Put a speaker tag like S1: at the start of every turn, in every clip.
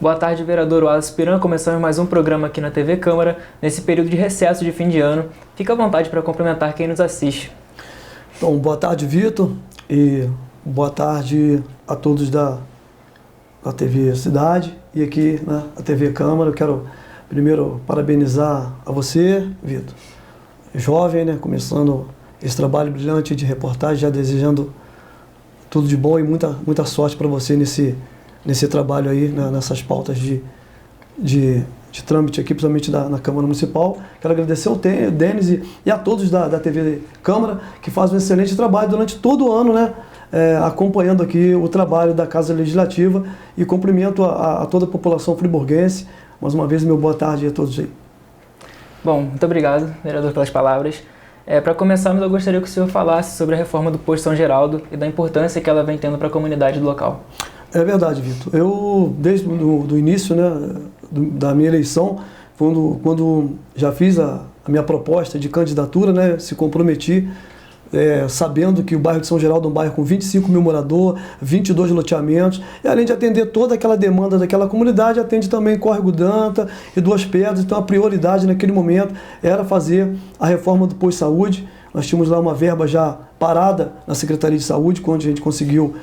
S1: Boa tarde, vereador Wallace Piran. Começamos mais um programa aqui na TV Câmara, nesse período de recesso de fim de ano. Fique à vontade para cumprimentar quem nos assiste.
S2: Então, boa tarde, Vitor, e boa tarde a todos da TV Cidade e aqui na TV Câmara. Eu quero primeiro parabenizar a você, Vitor, jovem, né, começando esse trabalho brilhante de reportagem, já desejando tudo de bom e muita sorte para você nesse trabalho aí, né, nessas pautas de trâmite aqui, principalmente na Câmara Municipal. Quero agradecer ao Denis e a todos da TV Câmara, que fazem um excelente trabalho durante todo o ano, né, acompanhando aqui o trabalho da Casa Legislativa, e cumprimento a toda a população friburguense. Mais uma vez, meu boa tarde a todos aí.
S1: Bom, muito obrigado, vereador, pelas palavras. Para começarmos, eu gostaria que o senhor falasse sobre a reforma do Posto São Geraldo e da importância que ela vem tendo para a comunidade do local.
S2: É verdade, Vitor. Eu, desde o início, né, da minha eleição, quando já fiz a minha proposta de candidatura, né, se comprometi, sabendo que o bairro de São Geraldo é um bairro com 25 mil moradores, 22 loteamentos, e além de atender toda aquela demanda daquela comunidade, atende também Córrego Danta e Duas Pedras. Então a prioridade naquele momento era fazer a reforma do posto de saúde. Nós tínhamos lá uma verba já parada na Secretaria de Saúde, quando a gente conseguiu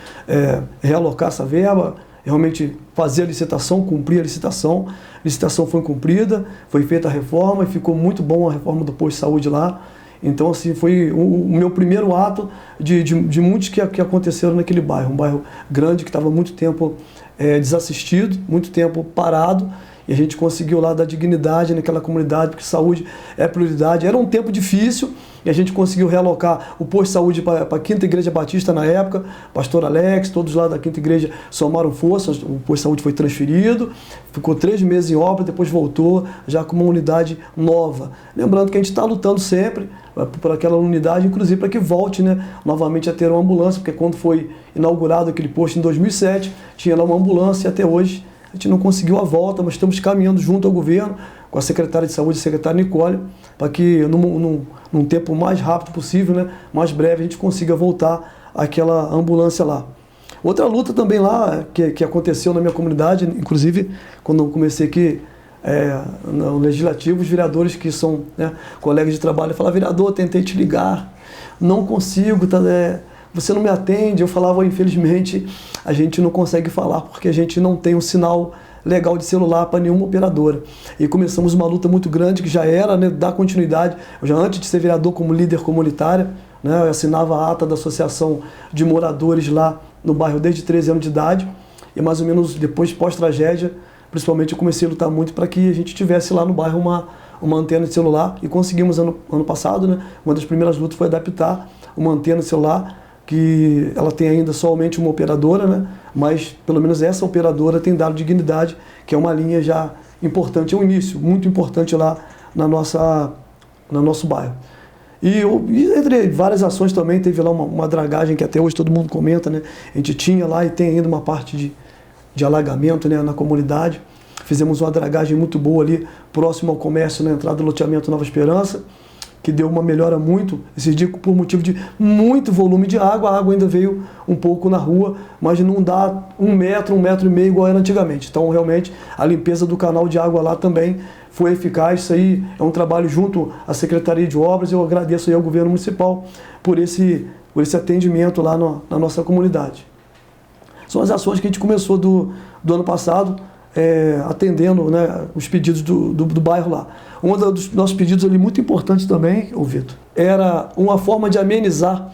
S2: realocar essa verba, realmente fazer a licitação, cumprir a licitação. A licitação foi cumprida, foi feita a reforma e ficou muito bom a reforma do posto de saúde lá. Então, assim, foi o meu primeiro ato de muitos que aconteceram naquele bairro. Um bairro grande que estava muito tempo desassistido, muito tempo parado. E a gente conseguiu lá dar dignidade naquela comunidade, porque saúde é prioridade. Era um tempo difícil e a gente conseguiu realocar o posto de saúde para a Quinta Igreja Batista na época. Pastor Alex, todos lá da Quinta Igreja somaram forças, o posto de saúde foi transferido, ficou 3 meses em obra, depois voltou já com uma unidade nova. Lembrando que a gente está lutando sempre por aquela unidade, inclusive para que volte, né, novamente a ter uma ambulância, porque quando foi inaugurado aquele posto em 2007, tinha lá uma ambulância e até hoje a gente não conseguiu a volta, mas estamos caminhando junto ao governo, com a secretária de saúde, a secretária Nicole, para que num tempo mais rápido possível, né, mais breve, a gente consiga voltar àquela ambulância lá. Outra luta também lá, que aconteceu na minha comunidade, inclusive quando eu comecei aqui no Legislativo, os vereadores que são, né, colegas de trabalho falaram: vereador, tentei te ligar, não consigo, você não me atende. Eu falava: infelizmente, a gente não consegue falar porque a gente não tem um sinal legal de celular para nenhuma operadora. E começamos uma luta muito grande, que já era, né, dar continuidade. Eu já, antes de ser vereador, como líder comunitário, né, eu assinava a ata da Associação de Moradores lá no bairro desde 13 anos de idade. E mais ou menos depois, pós-tragédia, principalmente, eu comecei a lutar muito para que a gente tivesse lá no bairro uma antena de celular. E conseguimos ano passado, né, uma das primeiras lutas foi adaptar uma antena de celular, que ela tem ainda somente uma operadora, né? Mas pelo menos essa operadora tem dado dignidade, que é uma linha já importante, é um início muito importante lá no nosso bairro. E entre várias ações também, teve lá uma dragagem que até hoje todo mundo comenta, né? A gente tinha lá e tem ainda uma parte de alagamento, né, na comunidade. Fizemos uma dragagem muito boa ali, próximo ao comércio, na entrada do loteamento Nova Esperança, que deu uma melhora muito, esse dia por motivo de muito volume de água. A água ainda veio um pouco na rua, mas não dá 1 metro, 1,5 metro igual era antigamente. Então, realmente, a limpeza do canal de água lá também foi eficaz. Isso aí é um trabalho junto à Secretaria de Obras. Eu agradeço aí ao Governo Municipal por esse atendimento lá na nossa comunidade. São as ações que a gente começou do ano passado, atendendo, né, os pedidos do bairro lá. Um dos nossos pedidos ali muito importante também, Vitor, era uma forma de amenizar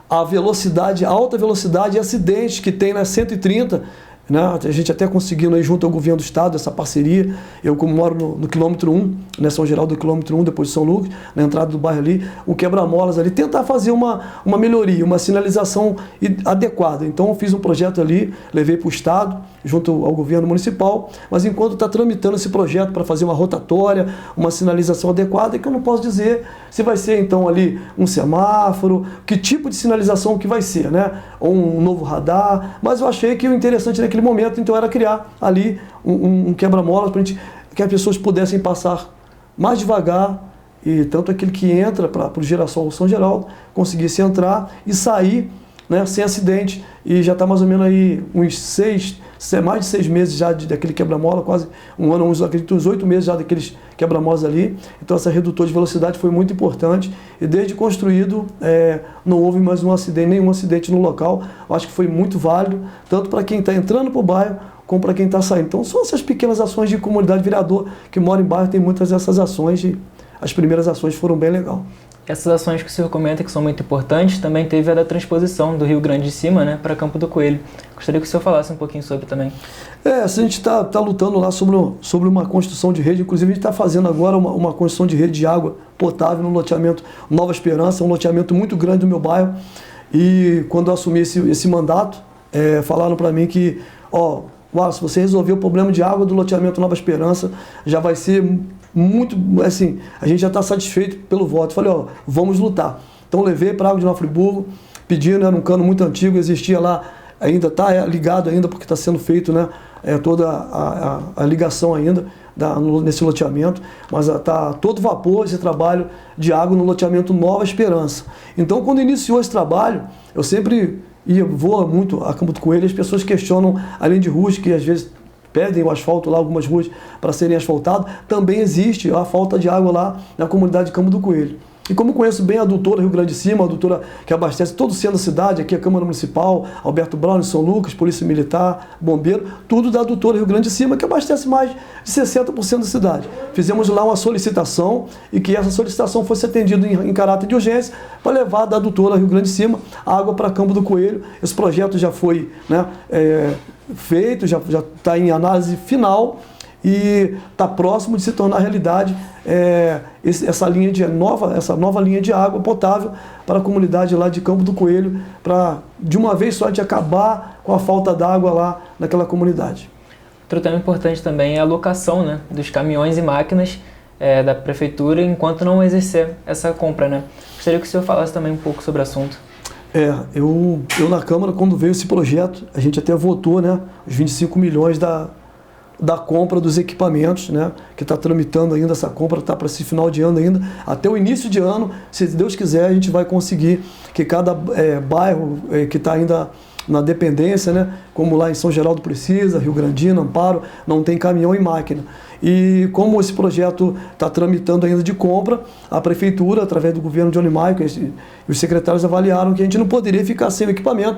S2: a velocidade, a alta velocidade e acidentes que tem na 130, né? A gente até conseguindo aí junto ao governo do estado essa parceria. Eu, como moro no quilômetro 1, né, São Geraldo do quilômetro 1, depois de São Lucas, na entrada do bairro ali, o quebra-molas ali, tentar fazer uma melhoria, uma sinalização adequada. Então eu fiz um projeto ali, levei para o estado, junto ao governo municipal, mas enquanto está tramitando esse projeto para fazer uma rotatória, uma sinalização adequada, que eu não posso dizer se vai ser então ali um semáforo, que tipo de sinalização que vai ser, né? Ou um novo radar, mas eu achei que o interessante naquele momento, então, era criar ali um quebra-molas para que as pessoas pudessem passar mais devagar, e tanto aquele que entra para o Girassol São Geraldo conseguisse entrar e sair né, sem acidente, e já está mais ou menos aí mais de 6 meses já daquele quebra-mola, quase um ano, acredito uns 8 meses já daqueles quebra-molas ali. Então essa redutor de velocidade foi muito importante, e desde construído não houve mais nenhum acidente no local. Eu acho que foi muito válido, tanto para quem está entrando para o bairro, como para quem está saindo. Então são essas pequenas ações de comunidade. Vereador que mora em bairro tem muitas dessas ações, e as primeiras ações foram bem legais.
S1: Essas ações que o senhor comenta que são muito importantes, também teve a da transposição do Rio Grande de Cima, né, para Campo do Coelho. Gostaria que o senhor falasse um pouquinho sobre também.
S2: A gente está lutando lá sobre uma construção de rede. Inclusive a gente está fazendo agora uma construção de rede de água potável no loteamento Nova Esperança, um loteamento muito grande do meu bairro. E quando eu assumi esse mandato, falaram para mim que, se você resolver o problema de água do loteamento Nova Esperança, já vai ser muito, assim, a gente já está satisfeito pelo voto. Falei, vamos lutar. Então levei para a Água de Nova Friburgo, pedindo, era um cano muito antigo, existia lá, ainda está ligado ainda, porque está sendo feito, né, toda a ligação ainda nesse loteamento, mas está todo vapor esse trabalho de água no loteamento Nova Esperança. Então quando iniciou esse trabalho, eu sempre vou muito a Campo do Coelho, as pessoas questionam, além de ruas que às vezes pedem o asfalto lá, algumas ruas para serem asfaltadas, também existe a falta de água lá na comunidade de Campo do Coelho. E como conheço bem a adutora Rio Grande de Cima, a adutora que abastece todo o centro da cidade, aqui a Câmara Municipal, Alberto Brown, São Lucas, Polícia Militar, Bombeiro, tudo da adutora Rio Grande de Cima, que abastece mais de 60% da cidade. Fizemos lá uma solicitação, e que essa solicitação fosse atendida em caráter de urgência para levar da adutora Rio Grande de Cima a água para Campo do Coelho. Esse projeto já foi, né, feito, já está em análise final, e está próximo de se tornar realidade essa nova linha de água potável para a comunidade lá de Campo do Coelho, para de uma vez só a gente acabar com a falta d'água lá naquela comunidade.
S1: Outro tema importante também é a locação, né, dos caminhões e máquinas da prefeitura enquanto não exercer essa compra, né? Gostaria que o senhor falasse também um pouco sobre o assunto.
S2: Eu na Câmara, quando veio esse projeto, a gente até votou, né, os 25 milhões da compra dos equipamentos, né, que está tramitando ainda, essa compra está para esse final de ano ainda, até o início de ano, se Deus quiser, a gente vai conseguir que cada bairro que está ainda na dependência, né, como lá em São Geraldo precisa, Rio Grandino, Amparo, não tem caminhão e máquina. E como esse projeto está tramitando ainda de compra, a Prefeitura, através do governo Johnny Maico, e os secretários avaliaram que a gente não poderia ficar sem o equipamento.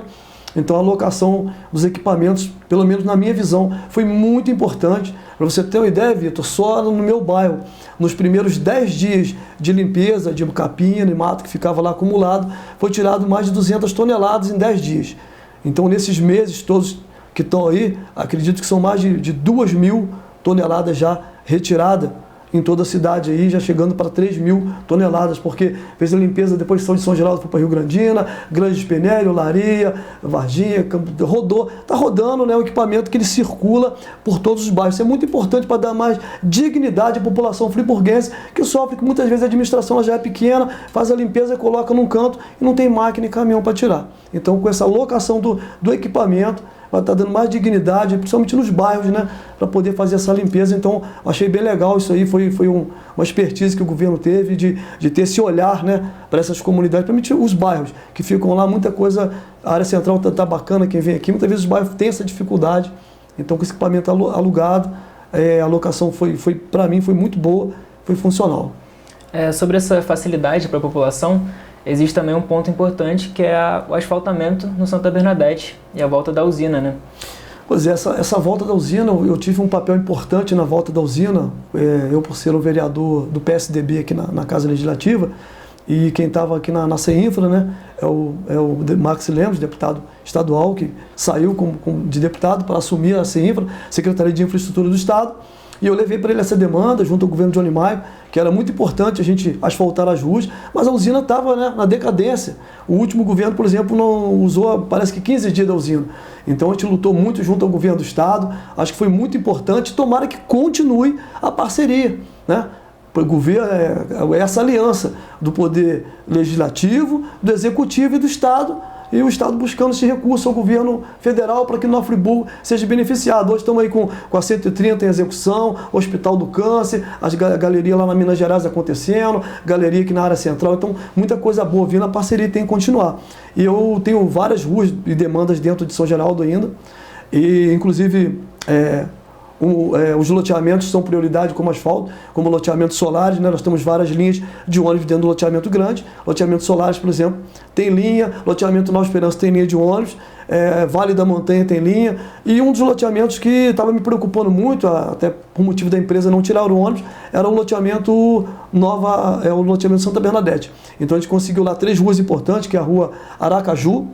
S2: Então a alocação dos equipamentos, pelo menos na minha visão, foi muito importante. Para você ter uma ideia, Vitor, só no meu bairro, nos primeiros 10 dias de limpeza, de capina e mato que ficava lá acumulado, foi tirado mais de 200 toneladas em 10 dias. Então nesses meses todos que estão aí, acredito que são mais de 2.000 toneladas já retiradas em toda a cidade aí, já chegando para 3.000 toneladas, porque fez a limpeza depois de São Geraldo, foi para Rio Grandina, Grande Espinélio, Olaria, Varginha, rodou, está rodando, né, o equipamento que ele circula por todos os bairros. Isso é muito importante para dar mais dignidade à população friburguense, que sofre que muitas vezes a administração ela já é pequena, faz a limpeza, coloca num canto e não tem máquina e caminhão para tirar. Então com essa locação do equipamento, vai estar dando mais dignidade, principalmente nos bairros, né, para poder fazer essa limpeza. Então, achei bem legal isso aí, foi uma expertise que o governo teve de ter esse olhar, né, para essas comunidades, principalmente os bairros que ficam lá, muita coisa, a área central está bacana, quem vem aqui, muitas vezes os bairros têm essa dificuldade. Então, com esse equipamento alugado, a locação para mim, foi muito boa, foi funcional.
S1: Sobre essa facilidade para a população, existe também um ponto importante que é o asfaltamento no Santa Bernadette e a volta da usina, né?
S2: Pois é, essa volta da usina, eu tive um papel importante na volta da usina, eu por ser um vereador do PSDB aqui na Casa Legislativa, e quem estava aqui na CEINFRA, né, é o Max Lemos, deputado estadual, que saiu de deputado para assumir a CEINFRA, Secretaria de Infraestrutura do Estado. E eu levei para ele essa demanda, junto ao governo Johnny Maico, que era muito importante a gente asfaltar as ruas, mas a usina estava, né, na decadência. O último governo, por exemplo, não usou, parece que 15 dias da usina. Então a gente lutou muito junto ao governo do Estado, acho que foi muito importante, tomara que continue a parceria, né? O governo, essa aliança do Poder Legislativo, do Executivo e do Estado, e o Estado buscando esse recurso ao governo federal para que Nova Friburgo seja beneficiado. Hoje estamos aí com a 130 em execução, Hospital do Câncer, as galeria lá na Minas Gerais acontecendo, galeria aqui na área central, então muita coisa boa vindo, a parceria tem que continuar. E eu tenho várias ruas e demandas dentro de São Geraldo ainda, e inclusive os loteamentos são prioridade como asfalto, como loteamentos solares, né? Nós temos várias linhas de ônibus dentro do loteamento grande. Loteamentos solares, por exemplo, tem linha, loteamento Nova Esperança tem linha de ônibus, Vale da Montanha tem linha, e um dos loteamentos que estava me preocupando muito, até por motivo da empresa não tirar o ônibus, era o loteamento o loteamento Santa Bernadette. Então a gente conseguiu lá 3 ruas importantes, que é a rua Aracaju,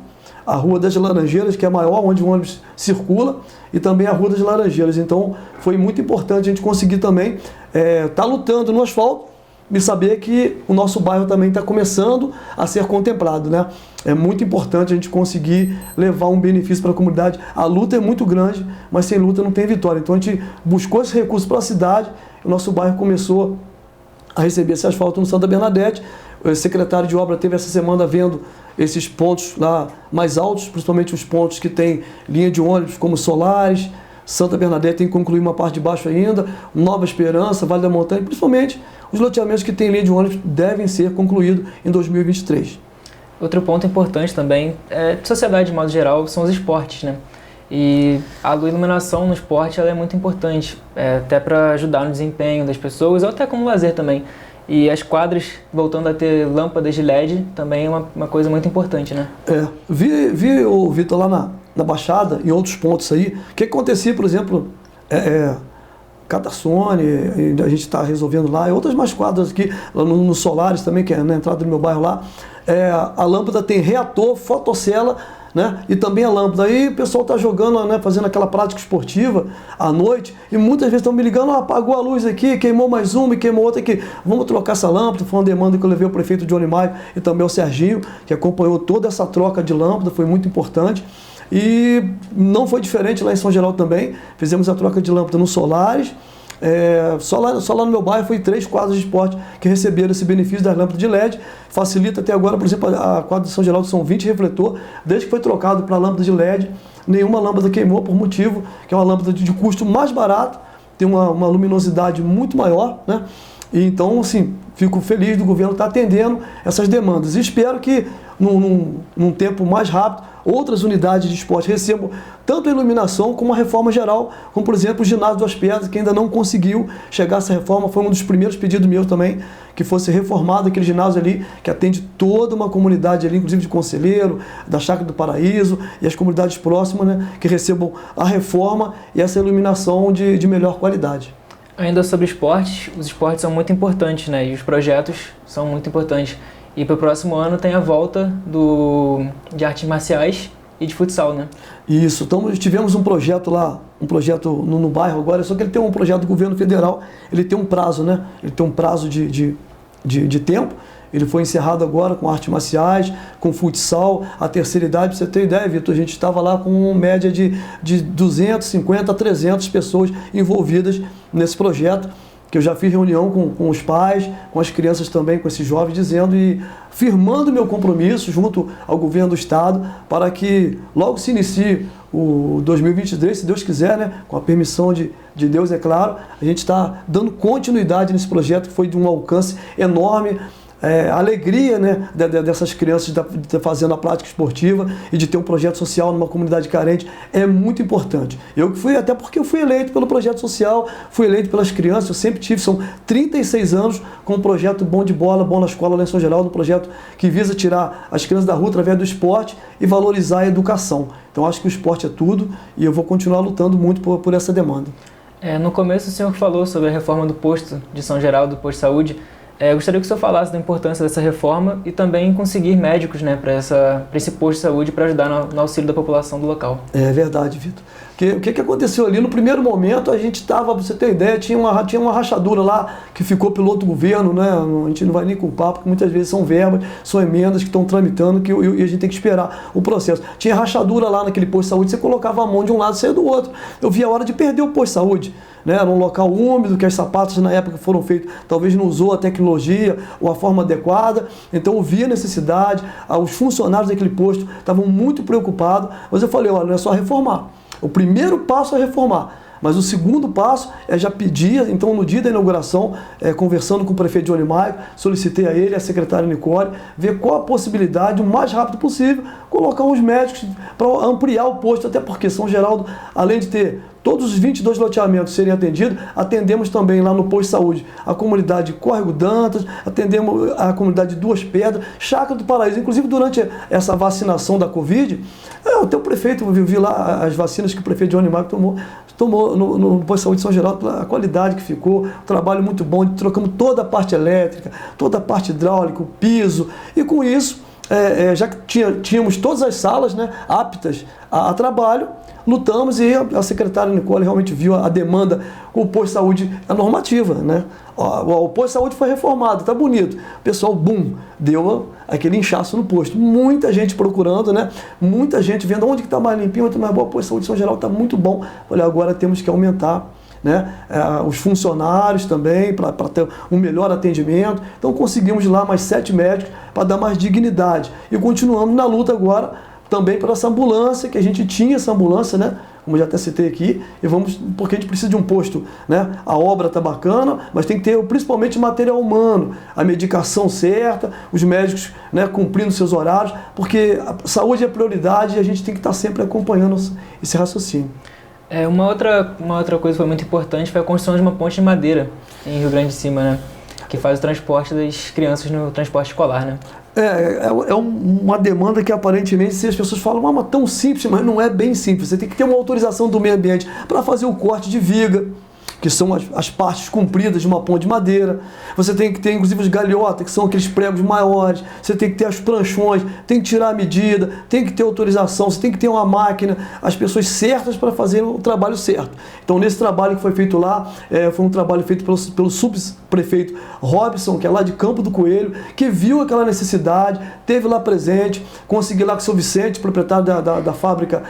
S2: a Rua das Laranjeiras, que é a maior, onde o ônibus circula, e também a Rua das Laranjeiras. Então, foi muito importante a gente conseguir também estar lutando no asfalto e saber que o nosso bairro também está começando a ser contemplado, né? É muito importante a gente conseguir levar um benefício para a comunidade. A luta é muito grande, mas sem luta não tem vitória. Então, a gente buscou esse recurso para a cidade, o nosso bairro começou a receber esse asfalto no Santa Bernadette. O secretário de obra teve essa semana vendo esses pontos lá mais altos, principalmente os pontos que tem linha de ônibus como Solares, Santa Bernadette tem que concluir uma parte de baixo ainda, Nova Esperança, Vale da Montanha, principalmente os loteamentos que têm linha de ônibus devem ser concluídos em 2023.
S1: Outro ponto importante também, de sociedade de modo geral, são os esportes, né? E a iluminação no esporte ela é muito importante, até para ajudar no desempenho das pessoas, ou até como lazer também. E as quadras, voltando a ter lâmpadas de LED, também é uma coisa muito importante, né?
S2: Vi o Vitor lá na Baixada, em outros pontos aí, o que acontecia, por exemplo, Catassone, a gente está resolvendo lá, e outras mais quadras aqui, lá no Solares também, que é na entrada do meu bairro lá, a lâmpada tem reator, fotocela, né? E também a lâmpada. Aí o pessoal está jogando, né, fazendo aquela prática esportiva à noite, e muitas vezes estão me ligando, apagou a luz aqui, queimou mais uma e queimou outra aqui. Vamos trocar essa lâmpada. Foi uma demanda que eu levei ao prefeito Johnny Maio e também ao Serginho, que acompanhou toda essa troca de lâmpada, foi muito importante. E não foi diferente lá em São Geraldo também. Fizemos a troca de lâmpada no Solares. Só lá no meu bairro foi 3 quadras de esporte que receberam esse benefício das lâmpadas de LED. Facilita até agora, por exemplo, a quadra de São Geraldo são 20 refletor. Desde que foi trocado para lâmpada de LED, nenhuma lâmpada queimou, por motivo que é uma lâmpada de custo mais barato, tem uma luminosidade muito maior, né? E então, assim, fico feliz do governo estar atendendo essas demandas. E espero que, num tempo mais rápido, outras unidades de esporte recebam tanto a iluminação como a reforma geral, como, por exemplo, o ginásio das Pedras, que ainda não conseguiu chegar a essa reforma. Foi um dos primeiros pedidos meus também, que fosse reformado aquele ginásio ali, que atende toda uma comunidade ali, inclusive de Conselheiro, da Chácara do Paraíso, e as comunidades próximas, né, que recebam a reforma e essa iluminação de melhor qualidade.
S1: Ainda sobre esportes, os esportes são muito importantes, né? E os projetos são muito importantes. E para o próximo ano tem a volta de artes marciais e de futsal, né?
S2: Isso, tivemos um projeto lá, no bairro agora, só que ele tem um projeto do governo federal, ele tem um prazo, né? Ele tem um prazo de tempo. Ele foi encerrado agora com artes marciais, com futsal, a terceira idade. Para você ter ideia, Vitor, a gente estava lá com uma média de 250 a 300 pessoas envolvidas nesse projeto, que eu já fiz reunião com os pais, com as crianças também, com esses jovens, dizendo e firmando meu compromisso junto ao governo do estado para que logo se inicie o 2023, se Deus quiser, né, com a permissão de Deus, é claro, a gente está dando continuidade nesse projeto que foi de um alcance enorme. A alegria, né, dessas crianças de estar fazendo a prática esportiva e de ter um projeto social numa comunidade carente é muito importante. Até porque eu fui eleito pelo projeto social, fui eleito pelas crianças, eu sempre tive, são 36 anos com um projeto Bom de Bola, Bom na Escola lá em São Geraldo, um projeto que visa tirar as crianças da rua através do esporte e valorizar a educação. Então acho que o esporte é tudo e eu vou continuar lutando muito por essa demanda.
S1: No começo o senhor falou sobre a reforma do posto de São Geraldo, do posto de saúde. Gostaria que o senhor falasse da importância dessa reforma e também conseguir médicos, né, para esse posto de saúde para ajudar no auxílio da população do local.
S2: É verdade, Vitor. O que aconteceu ali? No primeiro momento, a gente estava, pra você ter ideia, tinha uma rachadura lá que ficou pelo outro governo, né? A gente não vai nem culpar, porque muitas vezes são verbas, são emendas que estão tramitando e a gente tem que esperar o processo. Tinha rachadura lá naquele posto de saúde, você colocava a mão de um lado e saía do outro. Eu vi a hora de perder o posto de saúde. Né? Era um local úmido, que as sapatas na época foram feitas, talvez não usou a tecnologia ou a forma adequada, então eu vi a necessidade, os funcionários daquele posto estavam muito preocupados, mas eu falei, olha, não é só reformar. O primeiro passo é reformar, mas o segundo passo é já pedir, então no dia da inauguração, conversando com o prefeito Johnny Maia, solicitei a ele, a secretária Nicole, ver qual a possibilidade, o mais rápido possível, colocar os médicos para ampliar o posto, até porque São Geraldo, além de ter todos os 22 loteamentos serem atendidos, atendemos também lá no posto de saúde a comunidade Córrego Dantas, atendemos a comunidade Duas Pedras, Chácara do Paraíso. Inclusive, durante essa vacinação da Covid, até o prefeito, eu vi lá as vacinas que o prefeito Johnny Maia tomou no posto de saúde de São Geraldo, a qualidade que ficou, um trabalho muito bom, trocamos toda a parte elétrica, toda a parte hidráulica, o piso, e com isso, já que tínhamos todas as salas, né, aptas a trabalho, lutamos e a secretária Nicole realmente viu a demanda com o posto de saúde, a normativa, né? O posto de saúde foi reformado, tá bonito. O pessoal, deu aquele inchaço no posto. Muita gente procurando, né? Muita gente vendo onde que tá mais limpinho, onde tá mais bom. O posto de saúde de São Geraldo tá muito bom. Olha, agora temos que aumentar, né? Os funcionários também, para ter um melhor atendimento. Então conseguimos lá mais 7 médicos para dar mais dignidade. E continuamos na luta agora também pela essa ambulância, que a gente tinha essa ambulância, né? Como eu já até citei aqui, porque a gente precisa de um posto, né? A obra tá bacana, mas tem que ter principalmente material humano, a medicação certa, os médicos, né, cumprindo seus horários, porque a saúde é prioridade e a gente tem que estar sempre acompanhando esse raciocínio.
S1: Uma outra coisa que foi muito importante foi a construção de uma ponte de madeira em Rio Grande de Cima, né? Que faz o transporte das crianças no transporte escolar, né?
S2: Uma demanda que aparentemente as pessoas falam, mas tão simples, mas não é bem simples. Você tem que ter uma autorização do meio ambiente para fazer o corte de viga, que são as partes compridas de uma ponte de madeira. Você tem que ter, inclusive, os galhotas, que são aqueles pregos maiores. Você tem que ter as pranchões, tem que tirar a medida, tem que ter autorização, você tem que ter uma máquina, as pessoas certas para fazer o trabalho certo. Então, nesse trabalho que foi feito lá, foi um trabalho feito pelo subprefeito Robson, que é lá de Campo do Coelho, que viu aquela necessidade, teve lá presente, conseguiu lá com o seu Vicente, proprietário da fábrica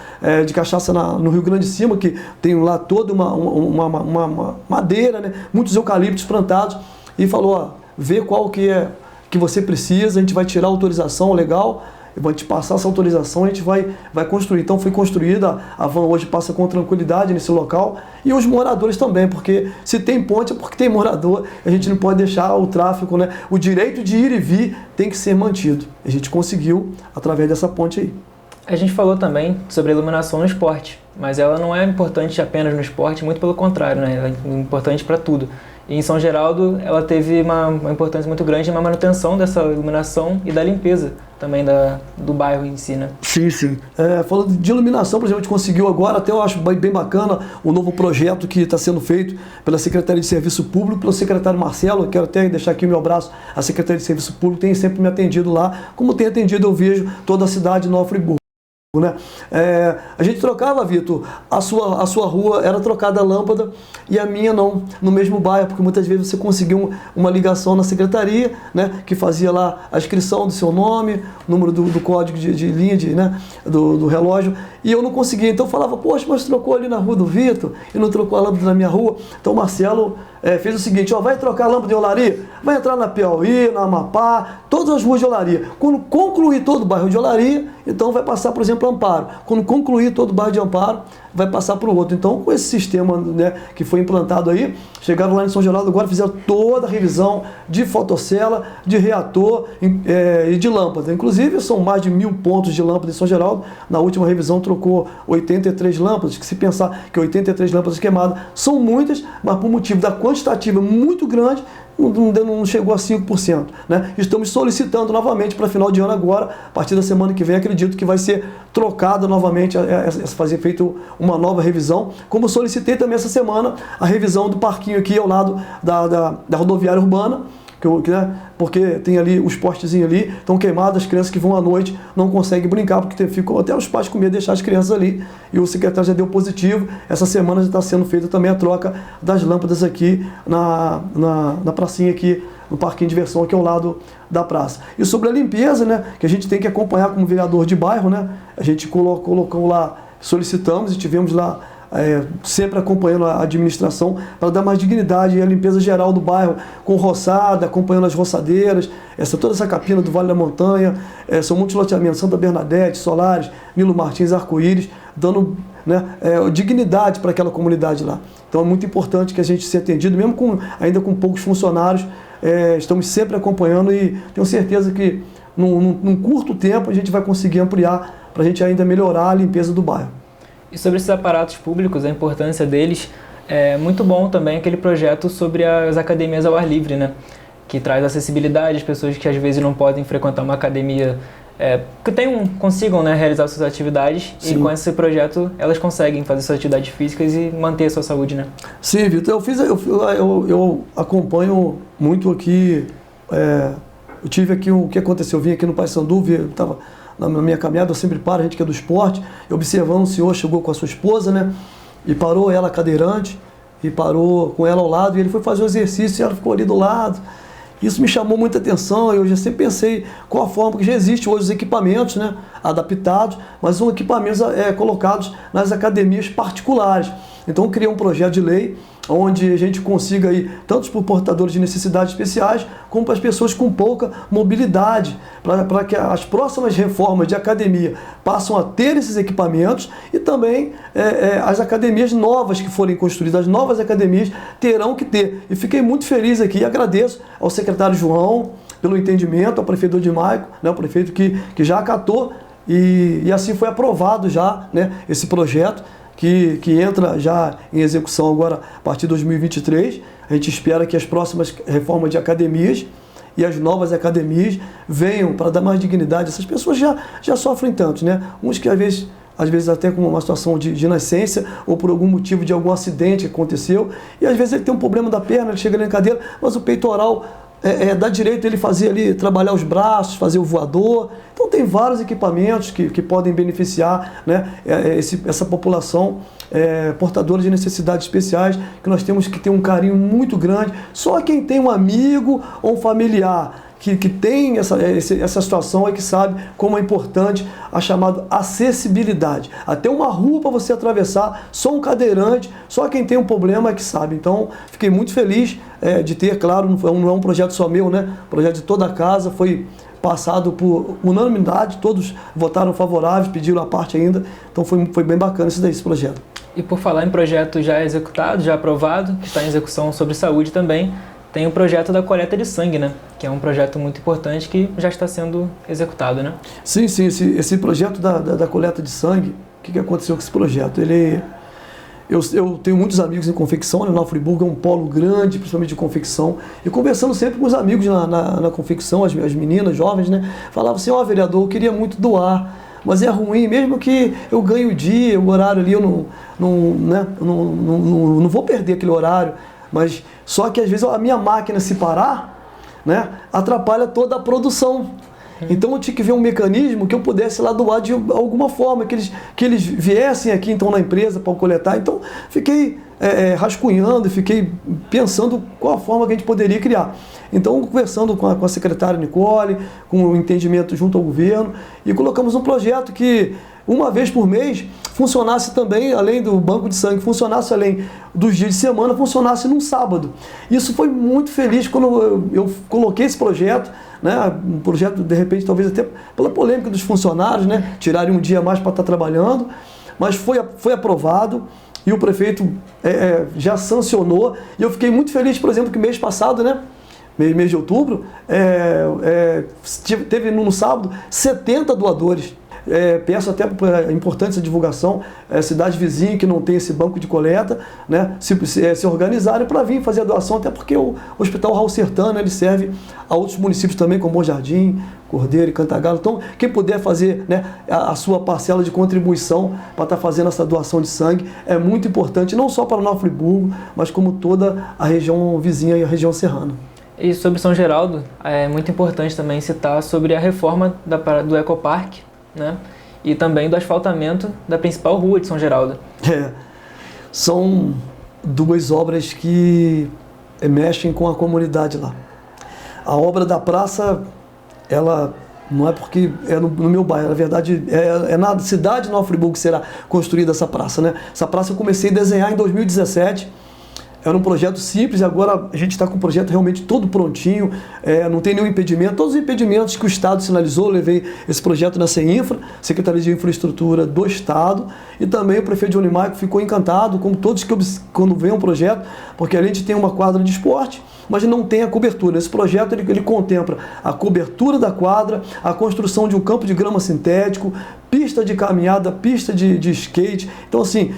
S2: de cachaça no Rio Grande de Cima, que tem lá toda uma madeira, né? Muitos eucaliptos plantados, e falou, vê qual que você precisa, a gente vai tirar a autorização legal, vai te passar essa autorização, a gente vai construir. Então foi construída, a van hoje passa com tranquilidade nesse local, e os moradores também, porque se tem ponte é porque tem morador, a gente não pode deixar o tráfego, né? O direito de ir e vir tem que ser mantido. A gente conseguiu através dessa ponte aí.
S1: A gente falou também sobre a iluminação no esporte, mas ela não é importante apenas no esporte, muito pelo contrário, né? Ela é importante para tudo. E em São Geraldo, ela teve uma importância muito grande na manutenção dessa iluminação e da limpeza também do bairro em si, né?
S2: Sim. Falando de iluminação, por exemplo, a gente conseguiu agora, até eu acho bem bacana, o novo projeto que está sendo feito pela Secretaria de Serviço Público, pelo secretário Marcelo. Eu quero até deixar aqui o meu abraço à Secretaria de Serviço Público, tem sempre me atendido lá, como tem atendido, eu vejo, toda a cidade de Nova Friburgo. Né? A gente trocava, Vitor, a sua rua era trocada a lâmpada e a minha não, no mesmo bairro, porque muitas vezes você conseguiu uma ligação na secretaria, né, que fazia lá a inscrição do seu nome, número do código de linha né, do relógio, e eu não conseguia. Então eu falava, poxa, mas trocou ali na rua do Vitor e não trocou a lâmpada na minha rua. Então o Marcelo fez o seguinte, vai trocar a lâmpada de Olaria, vai entrar na Piauí, na Amapá, todas as ruas de Olaria. Quando concluir todo o bairro de Olaria, então vai passar, por exemplo, Amparo. Quando concluir todo o bairro de Amparo, vai passar para o outro. Então, com esse sistema, né, que foi implantado aí, chegaram lá em São Geraldo, agora fizeram toda a revisão de fotocela, de reator e de lâmpada. Inclusive, são mais de 1000 pontos de lâmpada em São Geraldo. Na última revisão, trocou 83 lâmpadas, que se pensar que 83 lâmpadas queimadas são muitas, mas por motivo da quantitativa muito grande, não chegou a 5%. Né? Estamos solicitando novamente para final de ano agora, a partir da semana que vem, acredito que vai ser trocada novamente, fazer feito uma nova revisão, como solicitei também essa semana a revisão do parquinho aqui ao lado da rodoviária urbana, porque tem ali os postezinhos ali, estão queimados, as crianças que vão à noite não conseguem brincar, porque ficam até os pais com medo de deixar as crianças ali, e o secretário já deu positivo. Essa semana já está sendo feita também a troca das lâmpadas aqui na pracinha aqui, no parquinho de diversão aqui ao lado da praça. E sobre a limpeza, né, que a gente tem que acompanhar como vereador de bairro, né, a gente colocou lá, solicitamos e tivemos lá sempre acompanhando a administração para dar mais dignidade e a limpeza geral do bairro, com roçada, acompanhando as roçadeiras, toda essa capina do Vale da Montanha, são muitos loteamentos, Santa Bernadette, Solares, Nilo Martins, Arco-Íris, dando, né, dignidade para aquela comunidade lá. Então é muito importante que a gente seja atendido, mesmo ainda com poucos funcionários, estamos sempre acompanhando e tenho certeza que num curto tempo a gente vai conseguir ampliar para a gente ainda melhorar a limpeza do bairro.
S1: E sobre esses aparatos públicos, a importância deles, é muito bom também aquele projeto sobre as academias ao ar livre, né? Que traz acessibilidade às pessoas que às vezes não podem frequentar uma academia, que consigam, né, realizar suas atividades. Sim. E com esse projeto elas conseguem fazer suas atividades físicas e manter a sua saúde, né? Sim,
S2: Vitor, eu acompanho muito aqui, eu tive aqui o que aconteceu, eu vim aqui no Paissandu, eu estava na minha caminhada, eu sempre paro, a gente que é do esporte, observando um senhor chegou com a sua esposa, né, e parou ela cadeirante, e parou com ela ao lado, e ele foi fazer um exercício e ela ficou ali do lado. Isso me chamou muita atenção, eu já sempre pensei qual a forma, porque já existe hoje os equipamentos, né, adaptados, mas são equipamentos colocados nas academias particulares. Então eu criei um projeto de lei onde a gente consiga ir, tanto para os portadores de necessidades especiais, como para as pessoas com pouca mobilidade, para que as próximas reformas de academia passem a ter esses equipamentos e também as academias novas que forem construídas, as novas academias terão que ter. E fiquei muito feliz aqui e agradeço ao secretário João pelo entendimento, ao prefeito Odimaico, né, o prefeito que já acatou e assim foi aprovado já, né, esse projeto, que entra já em execução agora a partir de 2023. A gente espera que as próximas reformas de academias e as novas academias venham para dar mais dignidade. Essas pessoas já sofrem tanto, né? Uns que às vezes até com uma situação de nascença ou por algum motivo de algum acidente que aconteceu, e às vezes ele tem um problema da perna, ele chega ali na cadeira, mas o peitoral dá direito a ele fazer ali, trabalhar os braços, fazer o voador. Então tem vários equipamentos que podem beneficiar, né, essa população portadora de necessidades especiais, que nós temos que ter um carinho muito grande. Só quem tem um amigo ou um familiar que tem essa situação é que sabe como é importante a chamada acessibilidade. Até uma rua para você atravessar, só um cadeirante, só quem tem um problema é que sabe. Então, fiquei muito feliz de ter, claro, não é um projeto só meu, né? Projeto de toda a casa, foi passado por unanimidade, todos votaram favoráveis, pediram a parte ainda. Então, foi bem bacana esse projeto.
S1: E por falar em projeto já executado, já aprovado, que está em execução sobre saúde também, tem o projeto da coleta de sangue, né? Que é um projeto muito importante que já está sendo executado, né?
S2: Sim, esse projeto da coleta de sangue, o que aconteceu com esse projeto? Eu tenho muitos amigos em confecção, né? Nova Friburgo é um polo grande, principalmente de confecção, e conversando sempre com os amigos na confecção, as meninas jovens, né? Falavam assim, vereador, eu queria muito doar, mas é ruim, mesmo que eu ganhe o dia, o horário ali, eu não vou perder aquele horário. Mas só que às vezes a minha máquina se parar, né, atrapalha toda a produção. Então eu tinha que ver um mecanismo que eu pudesse lá doar de alguma forma, que eles viessem aqui então na empresa para coletar. Então fiquei rascunhando e fiquei pensando qual a forma que a gente poderia criar. Então conversando com a secretária Nicole, com o entendimento junto ao governo, e colocamos um projeto que uma vez por mês funcionasse também, além do banco de sangue, funcionasse além dos dias de semana, funcionasse num sábado. Isso foi muito feliz quando eu coloquei esse projeto, né? Um projeto, de repente, talvez até pela polêmica dos funcionários, né? Tirarem um dia a mais para estar trabalhando, mas foi aprovado e o prefeito já sancionou. E eu fiquei muito feliz, por exemplo, que mês passado, né? Mês de outubro, teve no sábado 70 doadores. Peço até para importante essa divulgação, cidade vizinha que não tem esse banco de coleta, né, se organizarem para vir fazer a doação, até porque o Hospital Raul Sertana ele serve a outros municípios também, como Bom Jardim, Cordeiro e Cantagalo. Então, quem puder fazer, né, a sua parcela de contribuição para estar fazendo essa doação de sangue é muito importante, não só para Nova Friburgo, mas como toda a região vizinha e a região serrana.
S1: E sobre São Geraldo, é muito importante também citar sobre a reforma do Ecopark, né? E também do asfaltamento da principal rua de São Geraldo.
S2: São duas obras que mexem com a comunidade lá. A obra da praça, ela não é porque é no meu bairro, na verdade é na cidade de Nova Friburgo que será construída essa praça, né? Essa praça eu comecei a desenhar em 2017. Era um projeto simples e agora a gente está com o projeto realmente todo prontinho, não tem nenhum impedimento. Todos os impedimentos que o Estado sinalizou, eu levei esse projeto na CEINFRA, Secretaria de Infraestrutura do Estado, e também o prefeito Johnny Maicon ficou encantado, como todos que quando vem um projeto, porque a gente tem uma quadra de esporte, mas não tem a cobertura. Esse projeto ele contempla a cobertura da quadra, a construção de um campo de grama sintético, pista de caminhada, pista de skate. Então, assim,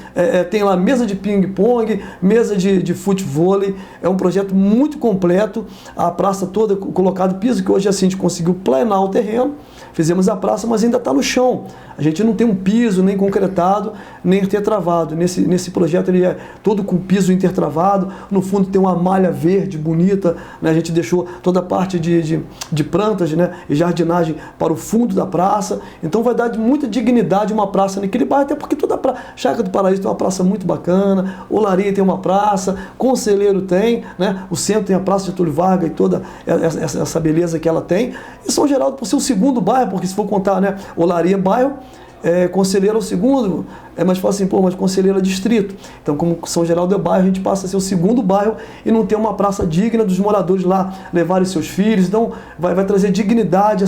S2: tem lá mesa de ping-pong, mesa de futevôlei. É um projeto muito completo. A praça toda colocada piso, que hoje assim a gente conseguiu planar o terreno. Fizemos a praça, mas ainda está no chão. A gente não tem um piso nem concretado, nem intertravado. Nesse projeto ele é todo com piso intertravado. No fundo tem uma malha verde bonita, né? A gente deixou toda a parte de plantas, né? E jardinagem para o fundo da praça. Então vai dar muita dignidade uma praça naquele bairro, até porque toda a Chácara do Paraíso tem uma praça muito bacana, Olaria tem uma praça, Conselheiro tem, né? O centro tem a Praça de Getúlio Vargas e toda essa beleza que ela tem. E São Geraldo, por ser o segundo bairro, porque se for contar, né, Olaria é bairro, Conselheiro é o segundo, mas fala assim, mas Conselheiro é distrito. Então, como São Geraldo é bairro, a gente passa a ser o segundo bairro e não ter uma praça digna dos moradores lá levarem seus filhos. Então, vai trazer dignidade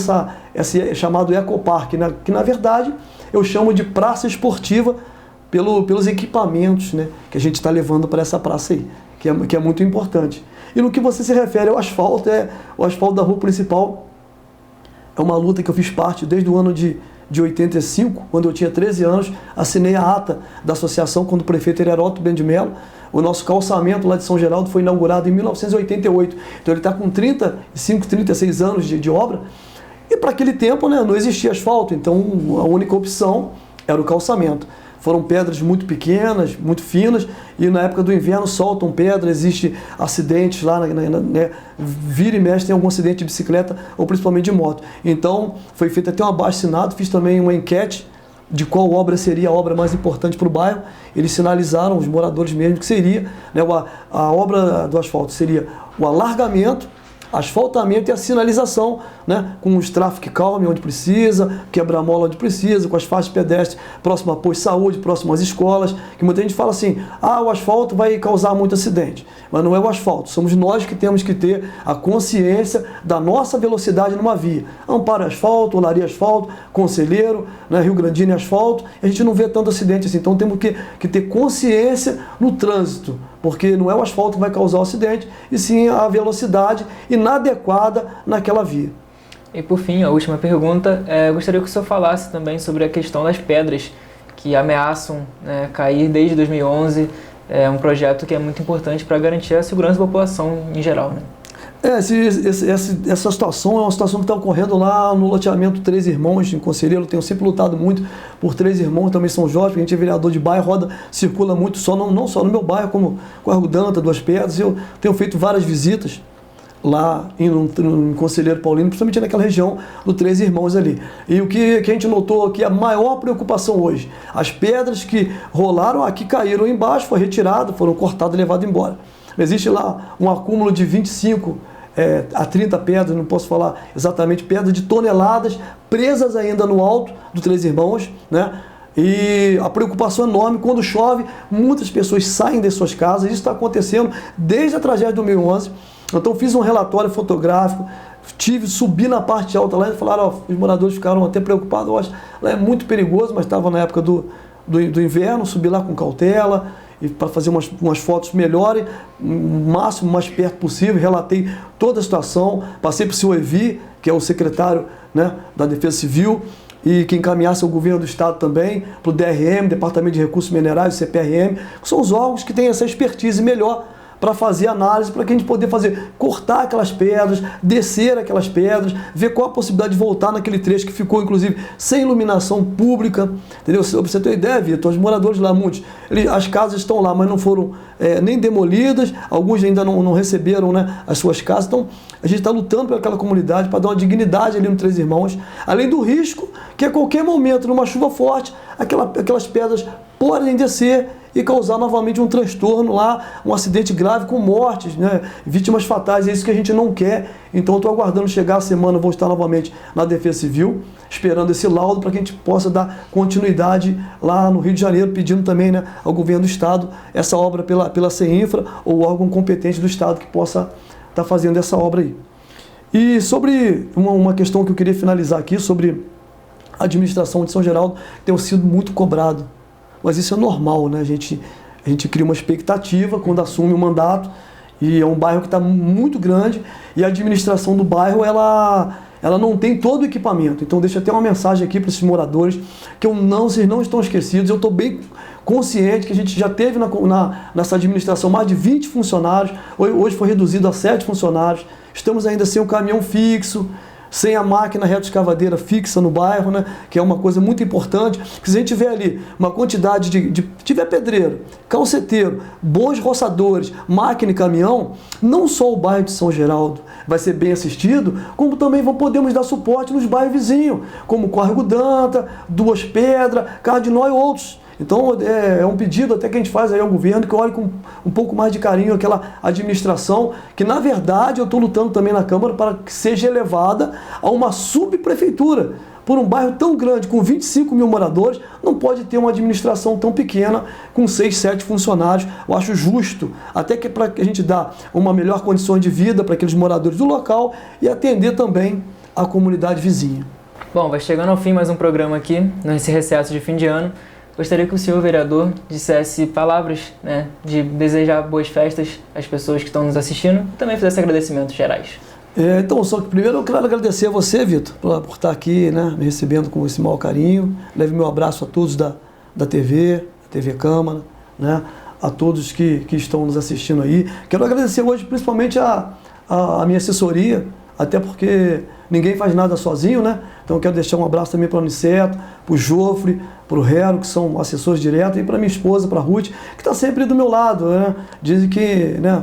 S2: esse chamado Ecopark, né, que na verdade eu chamo de praça esportiva pelos equipamentos, né, que a gente está levando para essa praça aí, que é muito importante. E no que você se refere ao asfalto, o asfalto da rua principal é uma luta que eu fiz parte desde o ano de 85, quando eu tinha 13 anos, assinei a ata da associação quando o prefeito era Heródoto Ben de Mello. O nosso calçamento lá de São Geraldo foi inaugurado em 1988, então ele está com 35, 36 anos de obra, e para aquele tempo, né, não existia asfalto, então a única opção era o calçamento. Foram pedras muito pequenas, muito finas, e na época do inverno soltam pedra, existe acidentes lá, né, vira e mexe tem algum acidente de bicicleta ou principalmente de moto. Então foi feito até um abaixo-assinado, fiz também uma enquete de qual obra seria a obra mais importante para o bairro. Eles sinalizaram, os moradores mesmo, que seria, né, a obra do asfalto seria o alargamento, asfaltamento e a sinalização, né, com os traffic calm onde precisa, quebra-mola onde precisa, com as faixas pedestres próximo a posto de saúde, próximo às escolas, que muita gente fala assim, o asfalto vai causar muito acidente, mas não é o asfalto, somos nós que temos que ter a consciência da nossa velocidade numa via. Amparo asfalto, Olaria asfalto, Conselheiro, né, Rio Grandino asfalto, a gente não vê tanto acidente assim, então temos que ter consciência no trânsito, porque não é o asfalto que vai causar o acidente, e sim a velocidade inadequada naquela via.
S1: E por fim, a última pergunta, eu gostaria que o senhor falasse também sobre a questão das pedras que ameaçam, né, cair desde 2011, um projeto que é muito importante para garantir a segurança da população em geral, né? Essa situação é uma situação que está ocorrendo lá no loteamento Três Irmãos, em Conselheiro. Eu tenho sempre lutado muito por Três Irmãos, também São Jorge, porque a gente é vereador de bairro, circula muito, não só no meu bairro, como Córrego Danta, Duas Pedras. Eu tenho feito várias visitas lá em Conselheiro Paulino, principalmente naquela região do Três Irmãos ali. E o que a gente notou aqui, a maior preocupação hoje, as pedras que rolaram aqui caíram embaixo, foram retiradas, foram cortadas e levadas embora. Existe lá um acúmulo de 25 a 30 pedras, não posso falar exatamente, pedras de toneladas presas ainda no alto do Três Irmãos, né? E a preocupação é enorme, quando chove, muitas pessoas saem de suas casas, isso está acontecendo desde a tragédia de 2011. Então fiz um relatório fotográfico, subi na parte alta lá e falaram, os moradores ficaram até preocupados, eu acho, lá é muito perigoso, mas estava na época do inverno, subi lá com cautela, e para fazer umas fotos melhores, o máximo, mais perto possível, relatei toda a situação, passei para o seu Evi, que é o secretário, né, da Defesa Civil, e que encaminhasse ao governo do estado também, para o DRM, Departamento de Recursos Minerais, o CPRM, que são os órgãos que têm essa expertise melhor
S2: para fazer análise, para que a gente poder cortar aquelas pedras, descer aquelas pedras, ver qual a possibilidade de voltar naquele trecho que ficou, inclusive, sem iluminação pública, entendeu? Pra você ter uma ideia, Vitor, os moradores lá, muitos, as casas estão lá, mas não foram nem demolidas, alguns ainda não receberam, né, as suas casas, então a gente está lutando por aquela comunidade para dar uma dignidade ali no Três Irmãos, além do risco que a qualquer momento, numa chuva forte, aquelas pedras podem descer e causar novamente um transtorno lá, um acidente grave com mortes, né, vítimas fatais, é isso que a gente não quer. Então estou aguardando chegar a semana, vou estar novamente na Defesa Civil, esperando esse laudo para que a gente possa dar continuidade lá no Rio de Janeiro, pedindo também, né, ao governo do estado essa obra pela CEINFRA ou órgão competente do estado que possa estar fazendo essa obra aí. E sobre uma questão que eu queria finalizar aqui, sobre a administração de São Geraldo, tem sido muito cobrado. Mas isso é normal, né? A gente cria uma expectativa quando assume o mandato, e é um bairro que está muito grande, e a administração do bairro, ela não tem todo o equipamento. Então deixa até uma mensagem aqui para esses moradores, que vocês não estão esquecidos. Eu estou bem consciente que a gente já teve nessa administração mais de 20 funcionários, hoje foi reduzido a 7 funcionários, estamos ainda sem um caminhão fixo, sem a máquina retroescavadeira fixa no bairro, né, que é uma coisa muito importante, porque se a gente tiver ali uma quantidade tiver pedreiro, calceteiro, bons roçadores, máquina e caminhão, não só o bairro de São Geraldo vai ser bem assistido, como também podemos dar suporte nos bairros vizinhos, como Córrego Danta, Duas Pedras, Cardinó e outros. Então é um pedido até que a gente faz aí ao governo, que olhe com um pouco mais de carinho aquela administração, que na verdade eu estou lutando também na Câmara para que seja elevada a uma subprefeitura. Por um bairro tão grande, com 25 mil moradores, não pode ter uma administração tão pequena, com 6, 7 funcionários. Eu acho justo, até que para que a gente dá uma melhor condição de vida para aqueles moradores do local e atender também a comunidade vizinha.
S1: Bom, vai chegando ao fim mais um programa aqui, nesse recesso de fim de ano. Gostaria que o senhor vereador dissesse palavras, né, de desejar boas festas às pessoas que estão nos assistindo e também fizesse agradecimentos gerais.
S2: Então, só que primeiro eu quero agradecer a você, Vitor, por estar aqui, né, me recebendo com esse maior carinho. Leve meu abraço a todos da TV Câmara, né, a todos que estão nos assistindo aí. Quero agradecer hoje principalmente a minha assessoria, até porque ninguém faz nada sozinho, né? Então eu quero deixar um abraço também para o Aniceto, para o Jofre, para o Hero, que são assessores diretos, e para minha esposa, para a Ruth, que está sempre do meu lado, né? Dizem que, né,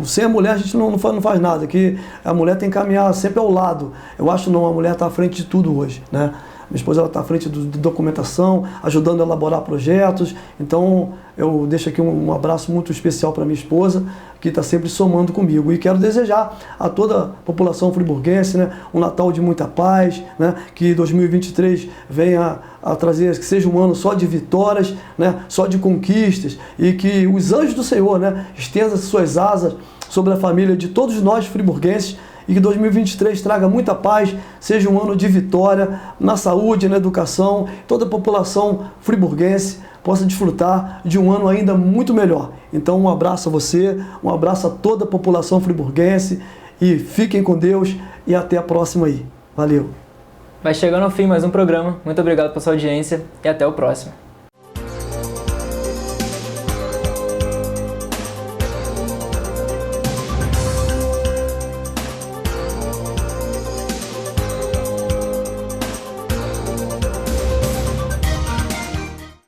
S2: sem a mulher a gente não faz nada, que a mulher tem que caminhar sempre ao lado. Eu acho não, a mulher está à frente de tudo hoje, né? Minha esposa está à frente da documentação, ajudando a elaborar projetos. Então, eu deixo aqui um abraço muito especial para minha esposa, que está sempre somando comigo. E quero desejar a toda a população friburguense, né, um Natal de muita paz, né, que 2023 venha a trazer, que seja um ano só de vitórias, né, só de conquistas, e que os anjos do Senhor, né, estendam suas asas sobre a família de todos nós friburguenses, e que 2023 traga muita paz, seja um ano de vitória na saúde, na educação, toda a população friburguense possa desfrutar de um ano ainda muito melhor. Então um abraço a você, um abraço a toda a população friburguense e fiquem com Deus e até a próxima aí. Valeu!
S1: Vai chegando ao fim mais um programa. Muito obrigado pela sua audiência e até o próximo.